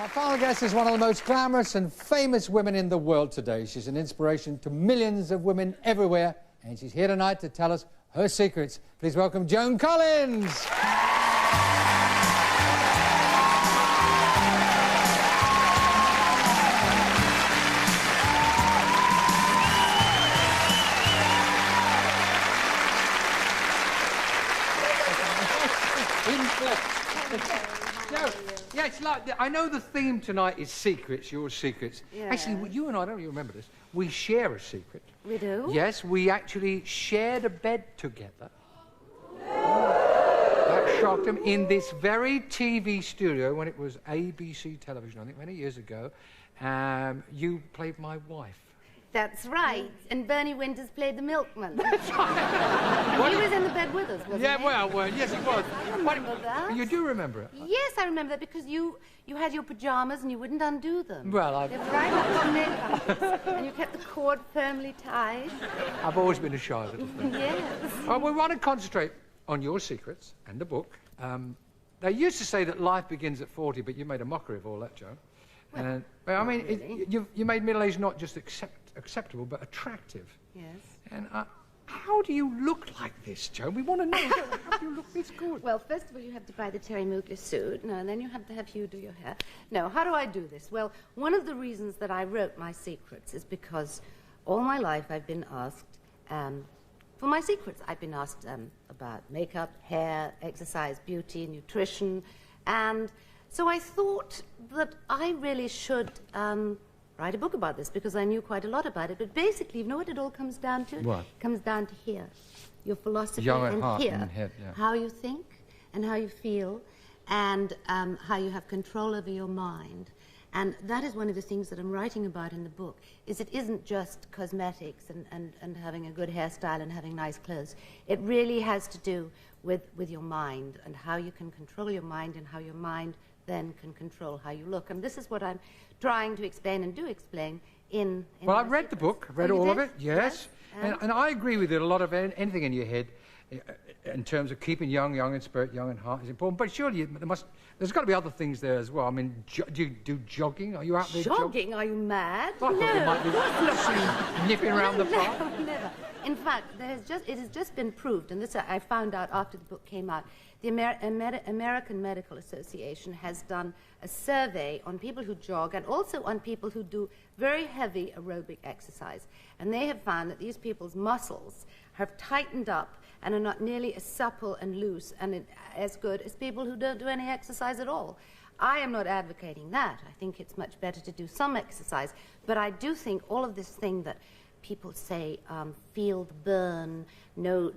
Our final guest is one of the most glamorous and famous women in the world today. She's an inspiration to millions of women everywhere, and she's here tonight to tell us her secrets. Please welcome Joan Collins. Yeah, it's like, I know the theme tonight is secrets, your secrets. Yeah. Actually, you and I don't even remember this. We share a secret. We do? Yes, we actually shared a bed together. That shocked him. In this very TV studio, when it was ABC television, I think many years ago, you played my wife. That's right. And Bernie Winters played the milkman. That's right. He was in the bed with us, wasn't he? Well, yes, he was. I remember that. You do remember it? Yes, I remember that because you had your pyjamas and you wouldn't undo them. Well, They were right up your neck, and you kept the cord firmly tied. I've always been a shy little thing. Yes. We want to concentrate on your secrets and the book. They used to say that life begins at 40, but you made a mockery of all that, Joe. Well, I mean, really. you made middle age not just acceptable, but attractive. Yes. And how do you look like this, Joe? We want to know. How do you look this good? Well, first of all, you have to buy the Terry Mugler suit. No, and then you have to have Hugh do your hair. No, how do I do this? Well, one of the reasons that I wrote my secrets is because all my life I've been asked, for my secrets, I've been asked about makeup, hair, exercise, beauty, nutrition, and so I thought that I really should write a book about this because I knew quite a lot about it. But basically, you know what it all comes down to? What? It comes down to here. Your philosophy Young at and heart here. and head, yeah. How you think and how you feel and how you have control over your mind. And that is one of the things that I'm writing about in the book, is it isn't just cosmetics and having a good hairstyle and having nice clothes. It really has to do with your mind and how you can control your mind and how your mind then can control how you look. And this is what I'm trying to explain and do explain in Well, I've read the book. I've read all of it, yes. And I agree with it. A lot of anything in your head in terms of keeping young in spirit, young in heart is important. But surely there's got to be other things there as well. I mean, do you do jogging? Are you out there jogging? Are you mad? I thought you might be seen nipping around the park. No, never. In fact, it has just been proved, and this I found out after the book came out. The American Medical Association has done a survey on people who jog and also on people who do very heavy aerobic exercise. And they have found that these people's muscles have tightened up and are not nearly as supple and loose and as good as people who don't do any exercise at all. I am not advocating that. I think it's much better to do some exercise. But I do think all of this thing that people say, feel the burn, no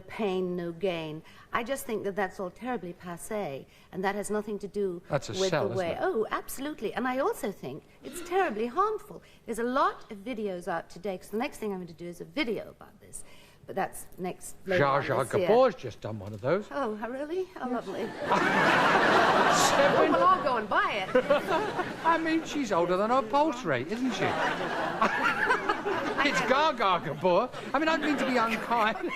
pain, no gain. I just think that that's all terribly passé, and that has nothing to do with the way. Isn't it? Oh, absolutely. And I also think it's terribly harmful. There's a lot of videos out today, because the next thing I'm going to do is a video about this. But that's next. Zsa Zsa Gabor's just done one of those. Oh, really? Oh, lovely. Oh, well, I'll go and buy it. I mean, she's older than her pulse rate, isn't she? It's Gaga Gabor. I mean, I don't mean to be unkind.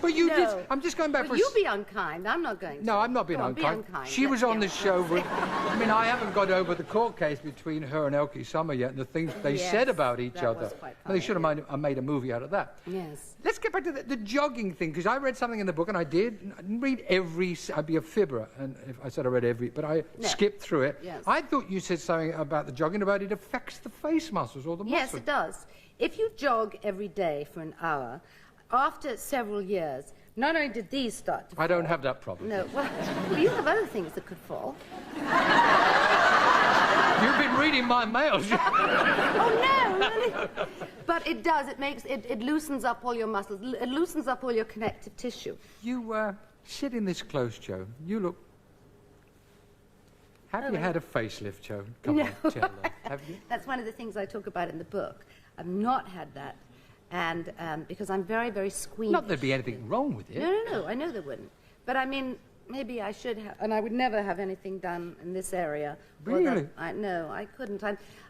But you did. I'm just going back for. You be unkind. I'm not going to. No, I'm not being unkind. She was on the show. I mean, I haven't got over the court case between her and Elke Summer yet, and the things they said about each other. Was quite funny, they should have made a movie out of that. Yes. Let's get back to the jogging thing, because I read something in the book, and I didn't read every. I'd be a fibber, and if I said I read every, but I skipped through it. Yes. I thought you said something about the jogging, about it affects the face muscles or the muscles. Yes, it does. If you jog every day for an hour, after several years, not only did these start to fall. I don't have that problem. No, well, you have other things that could fall. You've been reading my mails. Oh, no, really? But it does. It loosens up all your muscles. It loosens up all your connective tissue. You, sitting this close, Joe, you look... Have you had a facelift, Joe? Come on, tell us. Have you? That's one of the things I talk about in the book. I've not had that. And because I'm very, very squeamish. Not there'd be anything wrong with it. No, I know there wouldn't. But I mean, maybe I should have, and I would never have anything done in this area. Really? No, I couldn't.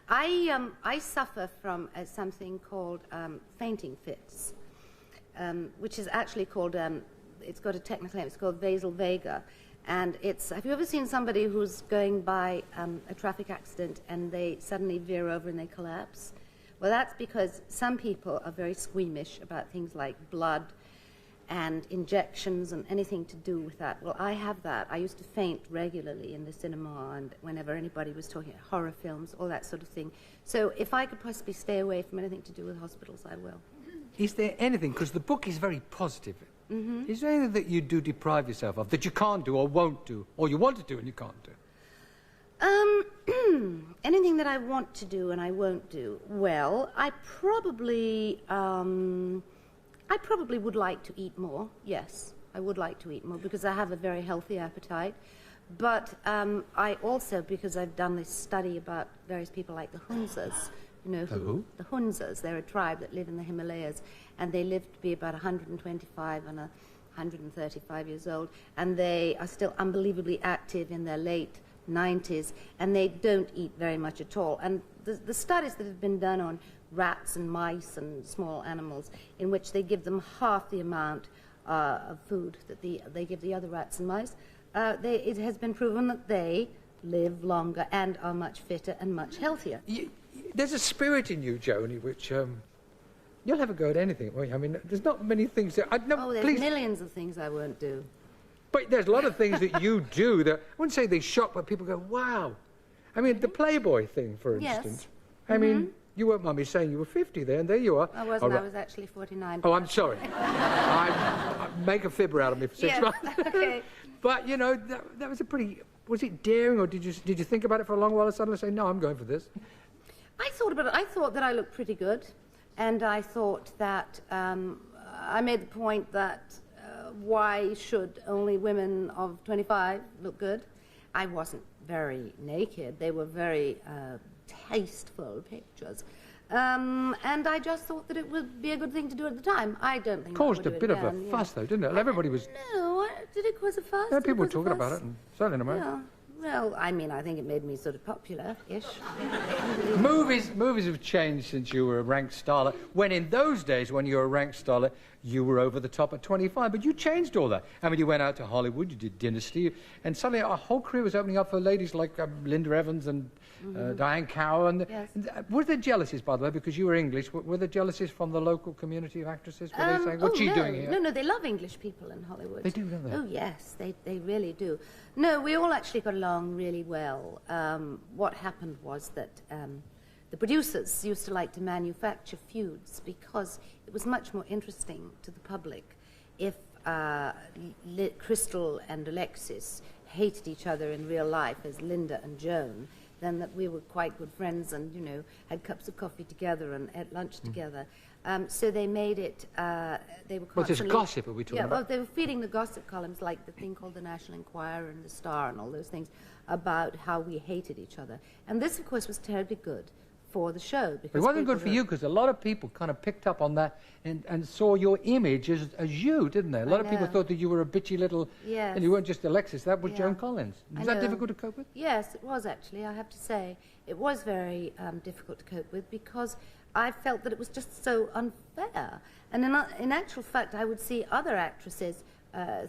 I suffer from something called fainting fits, which is actually called, it's got a technical name, it's called vasovagal. And have you ever seen somebody who's going by a traffic accident and they suddenly veer over and they collapse? Well, that's because some people are very squeamish about things like blood and injections and anything to do with that. Well, I have that. I used to faint regularly in the cinema and whenever anybody was talking about horror films, all that sort of thing. So if I could possibly stay away from anything to do with hospitals, I will. Is there anything, because the book is very positive, is there anything that you do deprive yourself of, that you can't do or won't do, or you want to do and you can't do? Anything that I want to do and I won't do? Well, I probably would like to eat more, yes. I would like to eat more because I have a very healthy appetite. But I also, because I've done this study about various people like the Hunzas, you know, who? The Hunzas, they're a tribe that live in the Himalayas, and they live to be about 125 and 135 years old, and they are still unbelievably active in their late 90s, and they don't eat very much at all. And the studies that have been done on rats and mice and small animals, in which they give them half the amount of food that they give the other rats and mice, it has been proven that they live longer and are much fitter and much healthier. There's a spirit in you, Joni, which you'll have a go at anything, won't you? I mean, there's not many things that... there's millions of things I won't do. But there's a lot of things that you do that, I wouldn't say they shock, but people go, wow. I mean, the Playboy thing, for instance. Yes. I mean, you weren't mummy saying you were 50 there, and there you are. I wasn't, I was actually 49. Oh, I'm sorry. I make a fibber out of me for 6 months. Okay. But, you know, that was a pretty... Was it daring, or did you think about it for a long while and suddenly say, no, I'm going for this? I thought about it. I thought that I looked pretty good. And I thought that I made the point that why should only women of 25 look good? I wasn't very naked. They were very tasteful pictures. And I just thought that it would be a good thing to do at the time. I don't think caused a bit of a fuss, though, didn't it? Everybody was... No, did it cause a fuss? Yeah, people were talking about it, and certainly in America. Yeah. Well, I mean, I think it made me sort of popular-ish. Movies have changed since you were a rank starlet, when in those days, when you were a rank starlet, you were over the top at 25, but you changed all that. I mean, you went out to Hollywood, you did Dynasty, and suddenly a whole career was opening up for ladies like Linda Evans and Diane Cow. And, yes. Were there jealousies, by the way, because you were English? Were there jealousies from the local community of actresses? Were they saying, what's she doing here? No, they love English people in Hollywood. They do, don't they? Oh, yes, they really do. No, we all actually got along really well. What happened was that the producers used to like to manufacture feuds because it was much more interesting to the public if Crystal and Alexis hated each other in real life as Linda and Joan, than that we were quite good friends and, you know, had cups of coffee together and ate lunch together. So they made it, they were constantly... Well, just gossip, are we talking about? Well, they were feeding the gossip columns, like the thing called the National Enquirer and the Star and all those things, about how we hated each other. And this, of course, was terribly good for the show. Because it wasn't good for you, because a lot of people kind of picked up on that and saw your image as you, didn't they? A lot of people thought that you were a bitchy little... Yes. And you weren't just Alexis, that was Joan Collins. Was that difficult to cope with? Yes, it was actually, I have to say. It was very difficult to cope with because I felt that it was just so unfair. And in actual fact, I would see other actresses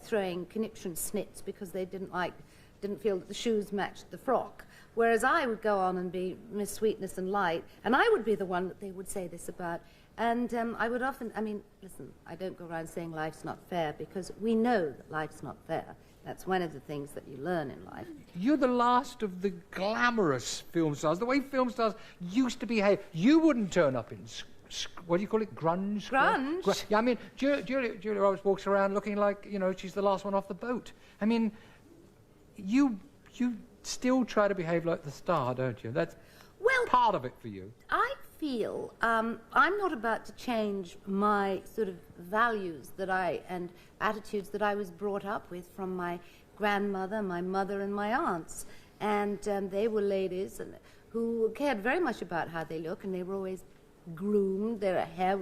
throwing conniption snits because they didn't feel that the shoes matched the frock. Whereas I would go on and be Miss Sweetness and Light, and I would be the one that they would say this about. And I would often, I mean, listen, I don't go around saying life's not fair because we know that life's not fair. That's one of the things that you learn in life. You're the last of the glamorous film stars, the way film stars used to behave. You wouldn't turn up in, what do you call it, grunge? Grunge? Yeah, I mean, Julia Roberts walks around looking like, you know, she's the last one off the boat. I mean, you still try to behave like the star, don't you? That's part of it for you. I feel I'm not about to change my sort of values and attitudes that I was brought up with from my grandmother, my mother, and my aunts. And they were ladies who cared very much about how they look, and they were always groomed. Their hair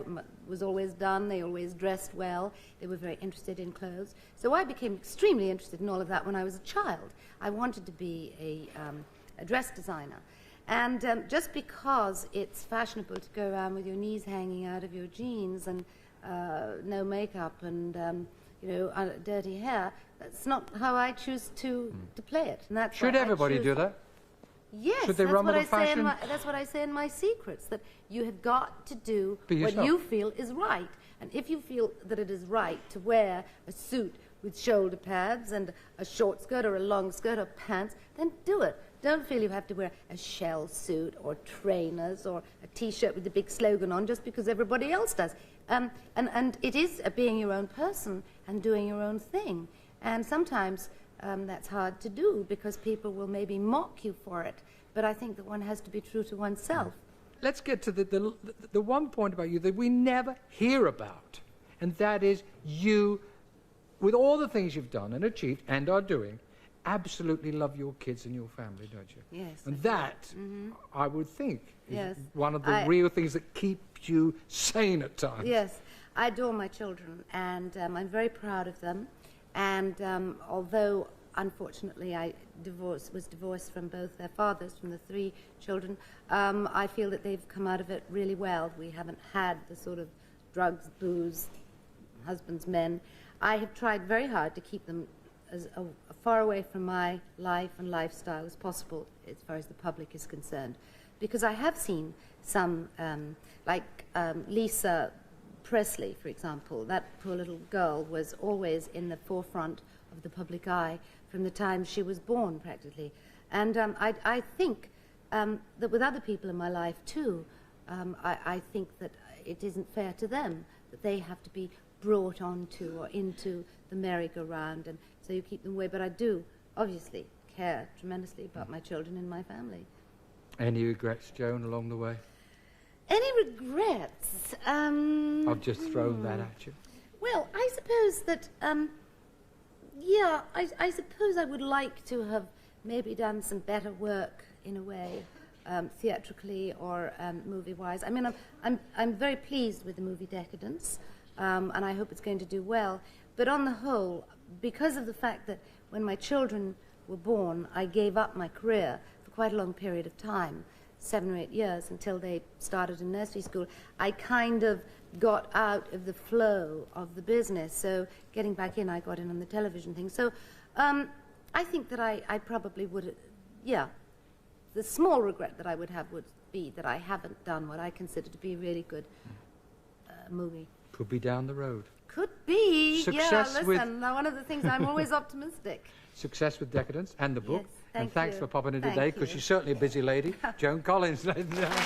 was always done. They always dressed well. They were very interested in clothes. So I became extremely interested in all of that when I was a child. I wanted to be a dress designer. And just because it's fashionable to go around with your knees hanging out of your jeans and no makeup and dirty hair. That's not how I choose to play it. And that's Should why everybody do that? Yes, Should they that's run what with the fashion? that's what I say in my secrets, that you have got to do Be what yourself. you feel is right. And if you feel that it is right to wear a suit with shoulder pads and a short skirt or a long skirt or pants, then do it. Don't feel you have to wear a shell suit or trainers or a T-shirt with a big slogan on just because everybody else does. And it is being your own person and doing your own thing. And sometimes that's hard to do because people will maybe mock you for it. But I think that one has to be true to oneself. Let's get to the one point about you that we never hear about, and that is you, with all the things you've done and achieved and are doing, absolutely love your kids and your family, don't you? Yes. And that, I would think, is Yes. one of the real things that keep you sane at times. Yes, I adore my children, and I'm very proud of them. And although, unfortunately, I was divorced from both their fathers, from the 3 children, I feel that they've come out of it really well. We haven't had the sort of drugs, booze, husbands, men. I have tried very hard to keep them as far away from my life and lifestyle as possible, as far as the public is concerned. Because I have seen some, like Lisa Presley, for example. That poor little girl was always in the forefront of the public eye from the time she was born, practically. And I think that with other people in my life, too, I think that it isn't fair to them that they have to be brought onto or into the merry-go-round, and so you keep them away. But I do, obviously, care tremendously about my children and my family. Any regrets, Joan, along the way? Any regrets? I've just thrown that at you. Well, I suppose that, yeah, I suppose I would like to have maybe done some better work, in a way, theatrically or movie-wise. I mean, I'm very pleased with the movie Decadence, and I hope it's going to do well. But on the whole, because of the fact that when my children were born, I gave up my career for quite a long period of time, 7 or 8 years, until they started in nursery school, I kind of got out of the flow of the business. So getting back in, I got in on the television thing. So I think that I probably would, yeah, the small regret that I would have would be that I haven't done what I consider to be a really good movie. Could be down the road. Could be. Success yeah, listen, one of the things, I'm always optimistic. Success with Decadence and the book. Yes, and thanks you. for popping in Thank today, because you. she's certainly a busy lady. Joan Collins, ladies and gentlemen.